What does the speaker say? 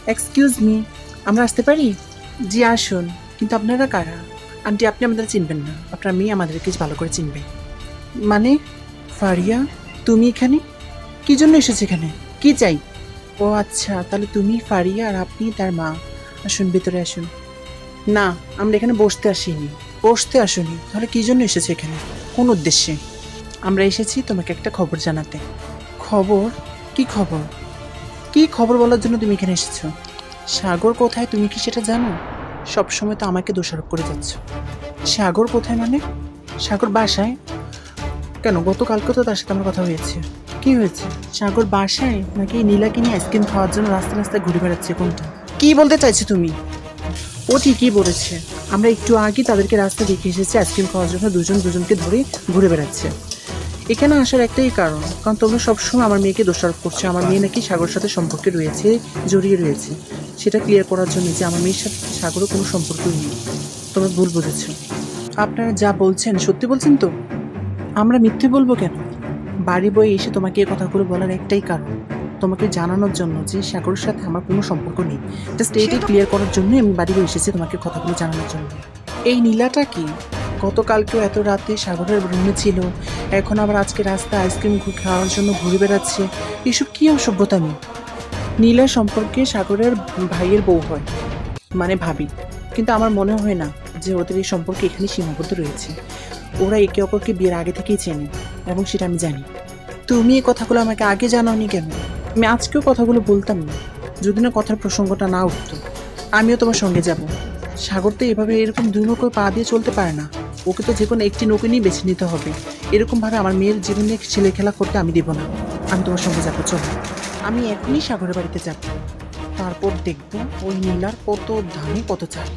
Excuse me, আমরা আসতে পারি? জি আসুন। কিন্তু আপনারা কারা? আন্টি, আপনি আমাদের চিনবেন না, আপনার মেয়ে আমাদেরকে ভালো করে চিনবে। মানে ফারিয়া, তুমি এখানে কি জন্য এসেছো? এখানে কি চাই? ও আচ্ছা, তাহলে তুমি ফারিয়া আর আপনি তার মা। আসুন, ভিতরে আসুন। না, আমরা এখানে বসতে আসিনি। বসতে আসুনি, তাহলে কি জন্য এসেছো এখানে? কোন উদ্দেশ্যে? আমরা এসেছি তোমাকে একটা খবর জানাতে। খবর? কি খবর? কি খবর বলার জন্য তুমি এখানে এসেছো? সাগর কোথায়, তুমি কি সেটা জানো? সবসময় তো আমাকে দোষারোপ করে যাচ্ছ। সাগর কোথায় মানে? সাগর বাসায়? কেন, গতকালকে তো তার সাথে আমার কথা হয়েছে। কি হয়েছে? সাগর বাসায় নাকি নীলাকে নিয়ে আইসক্রিম খাওয়ার জন্য রাস্তায় রাস্তায় ঘুরে বেড়াচ্ছে? কোনটা? কি বলতে চাইছো তুমি? ও ঠিকই বলেছে। আমরা একটু আগে তাদেরকে রাস্তায় দেখে এসেছি আইসক্রিম খাওয়ার জন্য দুজন দুজনকে ধরে ঘুরে বেড়াচ্ছে। এখানে আসার একটাই কারণ, কারণ তোমরা সবসময় আমার মেয়েকে দোষারোপ করছো। আমার মেয়ে নাকি সাগরের সাথে সম্পর্কে রয়েছে, জড়িয়ে রয়েছে। সেটা ক্লিয়ার করার জন্য যে আমার মেয়ের সাথে সাগরও কোনো সম্পর্কই নেই। তোমরা ভুল বুঝেছো। আপনারা যা বলছেন সত্যি বলছেন তো? আমরা মিথ্যে বলবো কেন? বাড়ি বয়ে এসে তোমাকে এই কথাগুলো বলার একটাই কারণ, তোমাকে জানানোর জন্য যে সাগরের সাথে আমার কোনো সম্পর্ক নেই। জাস্ট এইটাই ক্লিয়ার করার জন্যই আমি বাড়ি বয়ে এসেছি তোমাকে কথাগুলো জানানোর জন্য। এই নীলাটা কি? গতকালকেও এত রাতে সাগরের রুমে ছিল, এখন আবার আজকে রাস্তায় আইসক্রিম খাওয়ার জন্য ঘুরে বেড়াচ্ছে। এসব কি অসভ্যতামি? নীলা সম্পর্কে সাগরের ভাইয়ের বউ হয়, মানে ভাবি। কিন্তু আমার মনে হয় না যে ওদের এই সম্পর্কে এখানে সীমাবদ্ধ রয়েছে। ওরা একে অপরকে বিয়ের আগে থেকেই চেনে, এবং সেটা আমি জানি। তুমি এই কথাগুলো আমাকে আগে জানাওনি কেন? আমি আজকেও কথাগুলো বলতাম না, যদি না কথার প্রসঙ্গটা না উঠতো। আমিও তোমার সঙ্গে যাব। সাগর তো এভাবে এরকম দুই নৌকোয় পা দিয়ে চলতে পারে না। ওকে তো যে কোনো একটি নৌকো নিয়ে বেছে নিতে হবে। এরকমভাবে আমার মেয়ের জীবনে ছেলে খেলা করতে আমি দেবো না। আমি তোমার সঙ্গে যাবো, চলো। আমি এখনই সাগরের বাড়িতে যাব, তারপর দেখবো ওই নীলার কত ধানে কত চাল।